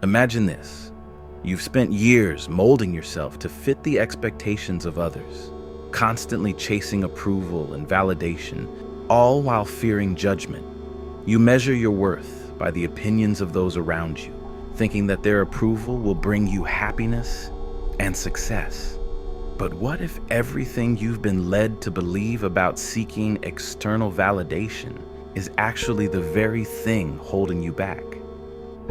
Imagine this. You've spent years molding yourself to fit the expectations of others, constantly chasing approval and validation, all while fearing judgment. You measure your worth by the opinions of those around you, thinking that their approval will bring you happiness and success. But what if everything you've been led to believe about seeking external validation is actually the very thing holding you back?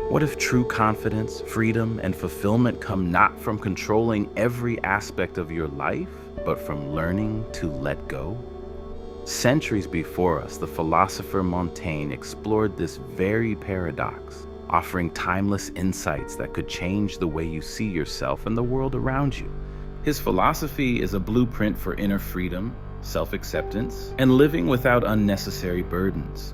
What if true confidence, freedom, and fulfillment come not from controlling every aspect of your life, but from learning to let go? Centuries before us, the philosopher Montaigne explored this very paradox, offering timeless insights that could change the way you see yourself and the world around you. His philosophy is a blueprint for inner freedom, self-acceptance, and living without unnecessary burdens.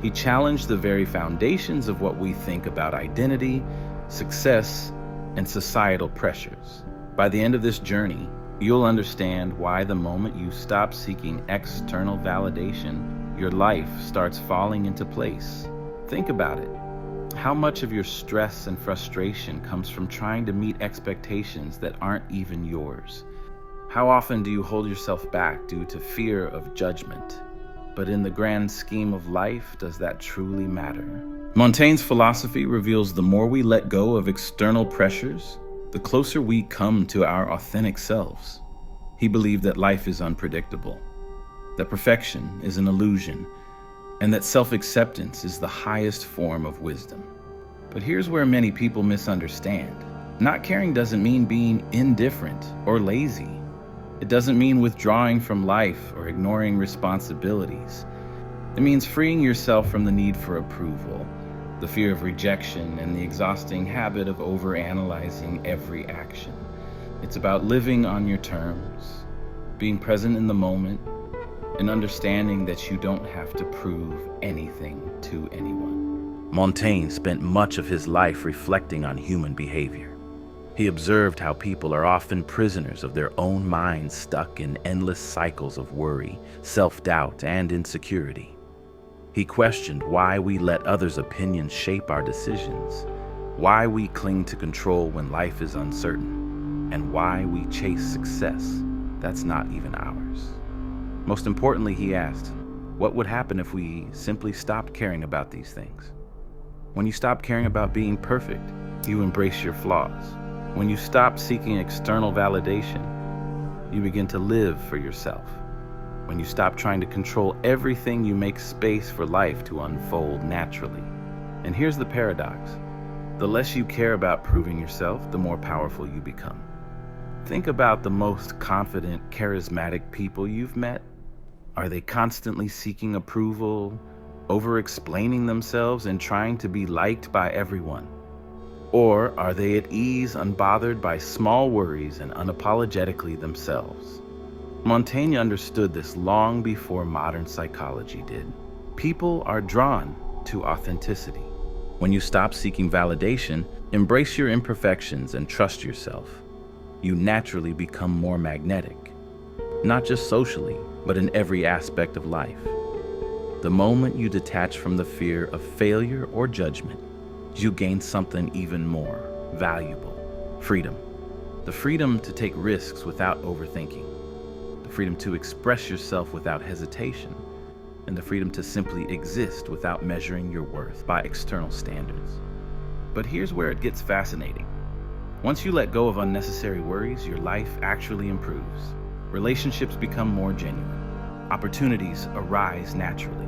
He challenged the very foundations of what we think about identity, success, and societal pressures. By the end of this journey, you'll understand why the moment you stop seeking external validation, your life starts falling into place. Think about it. How much of your stress and frustration comes from trying to meet expectations that aren't even yours? How often do you hold yourself back due to fear of judgment? But in the grand scheme of life, does that truly matter? Montaigne's philosophy reveals the more we let go of external pressures, the closer we come to our authentic selves. He believed that life is unpredictable, that perfection is an illusion, and that self-acceptance is the highest form of wisdom. But here's where many people misunderstand. Not caring doesn't mean being indifferent or lazy. It doesn't mean withdrawing from life or ignoring responsibilities. It means freeing yourself from the need for approval, the fear of rejection, and the exhausting habit of overanalyzing every action. It's about living on your terms, being present in the moment, and understanding that you don't have to prove anything to anyone. Montaigne spent much of his life reflecting on human behavior. He observed how people are often prisoners of their own minds, stuck in endless cycles of worry, self-doubt, and insecurity. He questioned why we let others' opinions shape our decisions, why we cling to control when life is uncertain, and why we chase success that's not even ours. Most importantly, he asked, what would happen if we simply stopped caring about these things? When you stop caring about being perfect, you embrace your flaws. When you stop seeking external validation, you begin to live for yourself. When you stop trying to control everything, you make space for life to unfold naturally. And here's the paradox. The less you care about proving yourself, the more powerful you become. Think about the most confident, charismatic people you've met. Are they constantly seeking approval, over-explaining themselves, and trying to be liked by everyone? Or are they at ease, unbothered by small worries, and unapologetically themselves? Montaigne understood this long before modern psychology did. People are drawn to authenticity. When you stop seeking validation, embrace your imperfections, and trust yourself, you naturally become more magnetic, not just socially, but in every aspect of life. The moment you detach from the fear of failure or judgment, you gain something even more valuable: freedom. The freedom to take risks without overthinking, the freedom to express yourself without hesitation, and the freedom to simply exist without measuring your worth by external standards. But here's where it gets fascinating. Once you let go of unnecessary worries, your life actually improves. Relationships become more genuine. Opportunities arise naturally.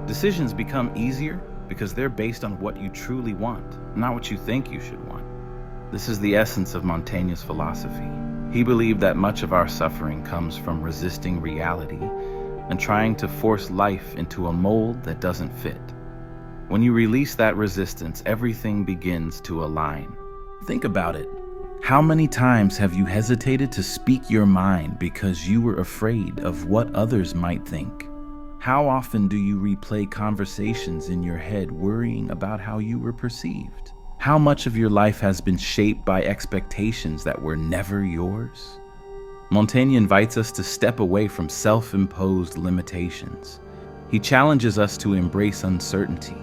Decisions become easier because they're based on what you truly want, not what you think you should want. This is the essence of Montaigne's philosophy. He believed that much of our suffering comes from resisting reality and trying to force life into a mold that doesn't fit. When you release that resistance, everything begins to align. Think about it. How many times have you hesitated to speak your mind because you were afraid of what others might think? How often do you replay conversations in your head worrying about how you were perceived? How much of your life has been shaped by expectations that were never yours? Montaigne invites us to step away from self-imposed limitations. He challenges us to embrace uncertainty,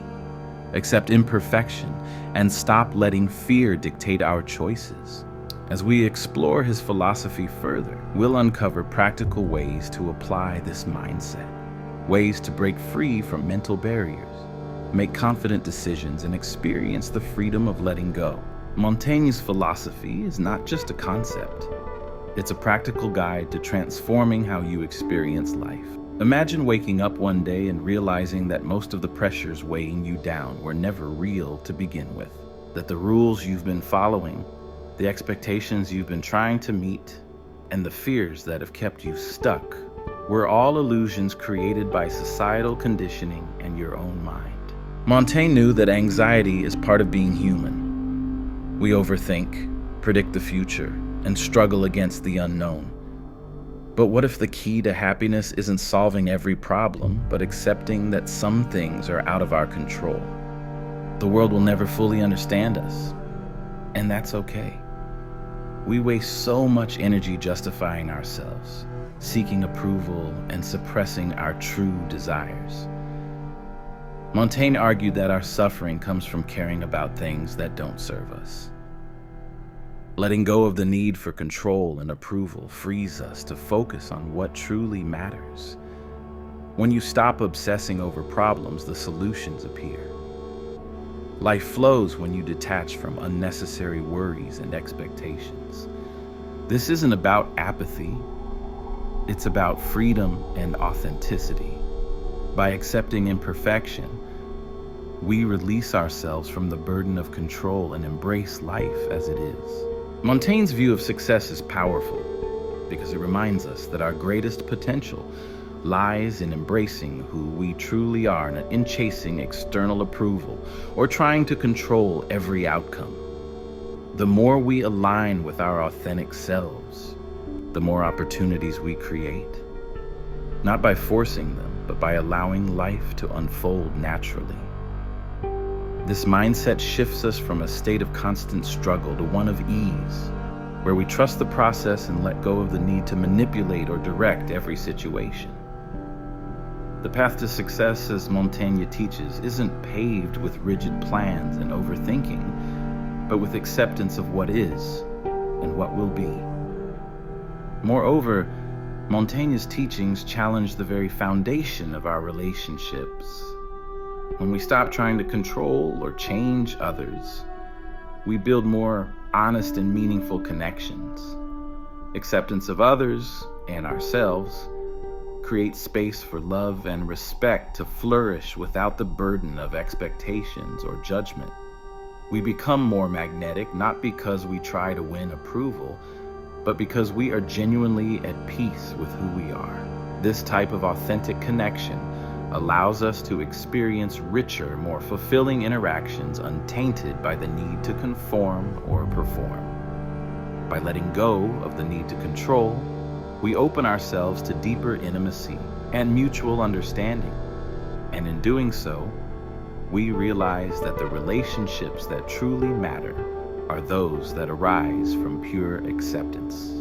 accept imperfection, and stop letting fear dictate our choices. As we explore his philosophy further, we'll uncover practical ways to apply this mindset, ways to break free from mental barriers, make confident decisions, and experience the freedom of letting go. Montaigne's philosophy is not just a concept. It's a practical guide to transforming how you experience life. Imagine waking up one day and realizing that most of the pressures weighing you down were never real to begin with, that the rules you've been following, the expectations you've been trying to meet, and the fears that have kept you stuck were all illusions created by societal conditioning and your own mind. Montaigne knew that anxiety is part of being human. We overthink, predict the future, and struggle against the unknown. But what if the key to happiness isn't solving every problem, but accepting that some things are out of our control? The world will never fully understand us, and that's okay. We waste so much energy justifying ourselves, seeking approval, and suppressing our true desires. Montaigne argued that our suffering comes from caring about things that don't serve us. Letting go of the need for control and approval frees us to focus on what truly matters. When you stop obsessing over problems, the solutions appear. Life flows when you detach from unnecessary worries and expectations. This isn't about apathy. It's about freedom and authenticity. By accepting imperfection, we release ourselves from the burden of control and embrace life as it is. Montaigne's view of success is powerful because it reminds us that our greatest potential lies in embracing who we truly are and in chasing external approval or trying to control every outcome. The more we align with our authentic selves, the more opportunities we create, not by forcing them, but by allowing life to unfold naturally. This mindset shifts us from a state of constant struggle to one of ease, where we trust the process and let go of the need to manipulate or direct every situation. The path to success, as Montaigne teaches, isn't paved with rigid plans and overthinking, but with acceptance of what is and what will be. Moreover, Montaigne's teachings challenge the very foundation of our relationships. When we stop trying to control or change others, we build more honest and meaningful connections. Acceptance of others and ourselves creates space for love and respect to flourish without the burden of expectations or judgment. We become more magnetic not because we try to win approval, but because we are genuinely at peace with who we are. This type of authentic connection allows us to experience richer, more fulfilling interactions untainted by the need to conform or perform. By letting go of the need to control, we open ourselves to deeper intimacy and mutual understanding. And in doing so, we realize that the relationships that truly matter are those that arise from pure acceptance.